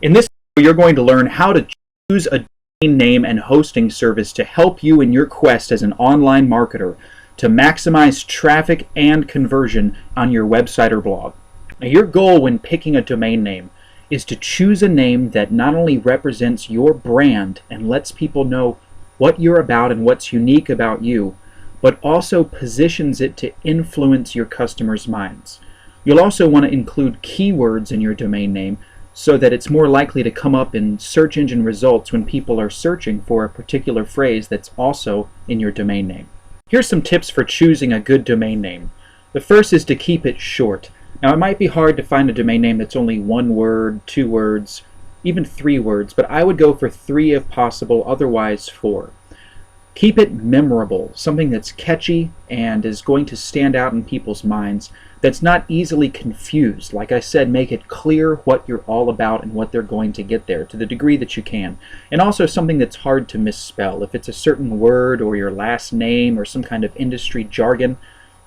In this video, you're going to learn how to choose a domain name and hosting service to help you in your quest as an online marketer to maximize traffic and conversion on your website or blog. Now, your goal when picking a domain name is to choose a name that not only represents your brand and lets people know what you're about and what's unique about you, but also positions it to influence your customers' minds. You'll also want to include keywords in your domain name so that it's more likely to come up in search engine results when people are searching for a particular phrase that's also in your domain name. Here's some tips for choosing a good domain name. The first is to keep it short. Now, it might be hard to find a domain name that's only 1 word, 2 words, even 3 words, but I would go for 3 if possible, otherwise 4. Keep it memorable, something that's catchy and is going to stand out in people's minds, that's not easily confused. Like I said, make it clear what you're all about and what they're going to get there to the degree that you can. And also something that's hard to misspell. If it's a certain word or your last name or some kind of industry jargon,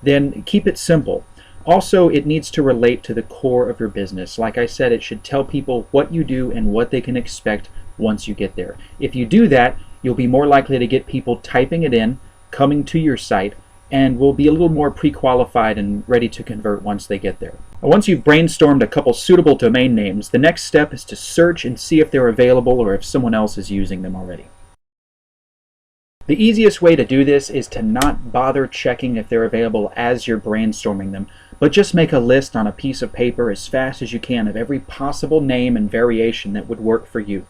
then keep it simple. Also, it needs to relate to the core of your business. Like I said, it should tell people what you do and what they can expect once you get there. If you do that, you'll be more likely to get people typing it in, coming to your site, and will be a little more pre-qualified and ready to convert once they get there. Once you've brainstormed a couple suitable domain names, the next step is to search and see if they're available or if someone else is using them already. The easiest way to do this is to not bother checking if they're available as you're brainstorming them, but just make a list on a piece of paper as fast as you can of every possible name and variation that would work for you.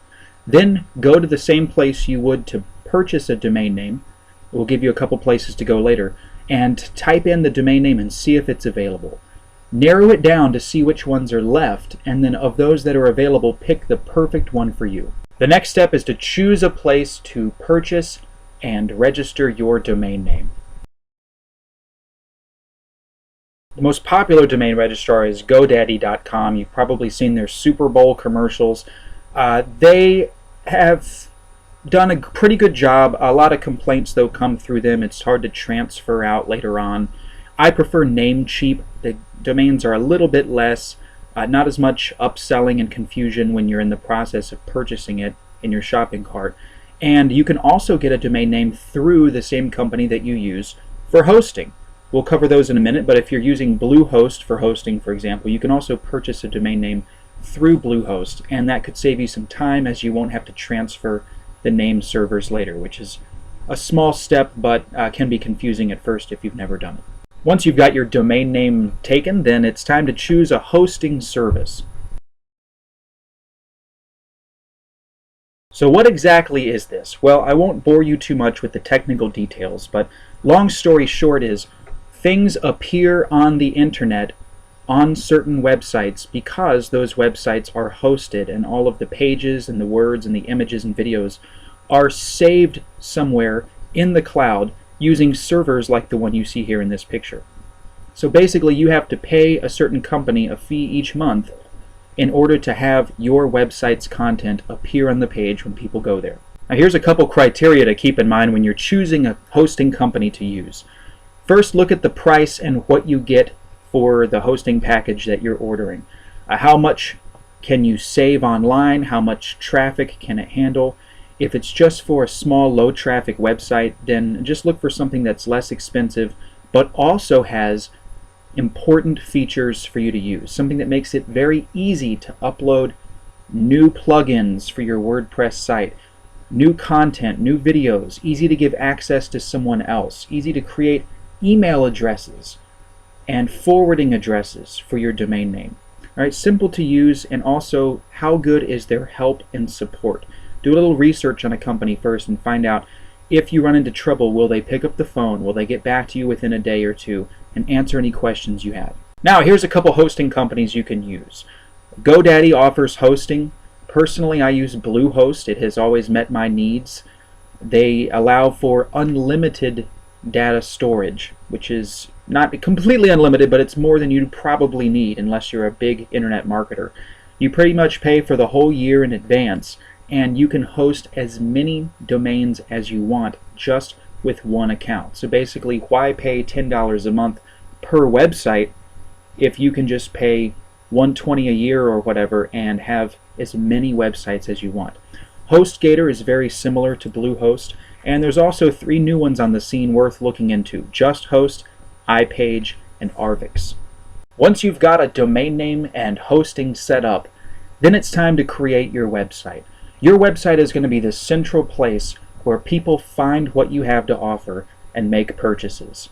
Then go to the same place you would to purchase a domain name. We'll give you a couple places to go later, and type in the domain name and see if it's available. Narrow it down to see which ones are left, and then of those that are available, pick the perfect one for you. The next step is to choose a place to purchase and register your domain name. The most popular domain registrar is GoDaddy.com. You've probably seen their Super Bowl commercials. They have done a pretty good job. A lot of complaints though come through them. It's hard to transfer out later on. I prefer Namecheap. The domains are a little bit less, not as much upselling and confusion when you're in the process of purchasing it in your shopping cart. And you can also get a domain name through the same company that you use for hosting. We'll cover those in a minute, but if you're using Bluehost for hosting, for example, you can also purchase a domain name through Bluehost, and that could save you some time as you won't have to transfer the name servers later, which is a small step but can be confusing at first if you've never done it. Once you've got your domain name taken, then it's time to choose a hosting service. So what exactly is this? Well, I won't bore you too much with the technical details, but long story short is things appear on the internet on certain websites because those websites are hosted, and all of the pages and the words and the images and videos are saved somewhere in the cloud using servers like the one you see here in this picture. So basically you have to pay a certain company a fee each month in order to have your website's content appear on the page when people go there. Now here's a couple criteria to keep in mind when you're choosing a hosting company to use. First, look at the price and what you get for the hosting package that you're ordering. How much can you save online? How much traffic can it handle? If it's just for a small low traffic website, then just look for something that's less expensive but also has important features for you to use. Something that makes it very easy to upload new plugins for your WordPress site, new content, new videos, easy to give access to someone else, easy to create email addresses and forwarding addresses for your domain name. All right, simple to use, and also how good is their help and support. Do a little research on a company first and find out if you run into trouble, will they pick up the phone, will they get back to you within a day or two and answer any questions you have. Now here's a couple hosting companies you can use. GoDaddy offers hosting. Personally, I use Bluehost. It has always met my needs. They allow for unlimited data storage, which is not completely unlimited, but it's more than you probably need unless you're a big internet marketer. You pretty much pay for the whole year in advance, and you can host as many domains as you want just with one account. So basically, why pay $10 a month per website if you can just pay $120 a year or whatever and have as many websites as you want. HostGator is very similar to Bluehost, and there's also 3 new ones on the scene worth looking into: JustHost, iPage, and Arvix. Once you've got a domain name and hosting set up, then it's time to create your website. Your website is going to be the central place where people find what you have to offer and make purchases.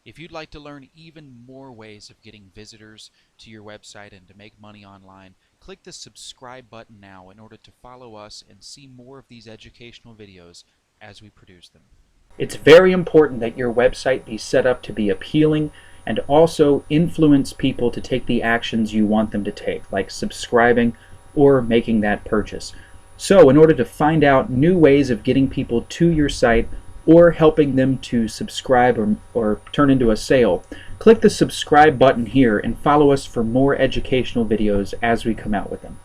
If you'd like to learn even more ways of getting visitors to your website and to make money online, click the subscribe button now in order to follow us and see more of these educational videos as we produce them. It's very important that your website be set up to be appealing and also influence people to take the actions you want them to take, like subscribing or making that purchase. So in order to find out new ways of getting people to your site or helping them to subscribe or turn into a sale, click the subscribe button here and follow us for more educational videos as we come out with them.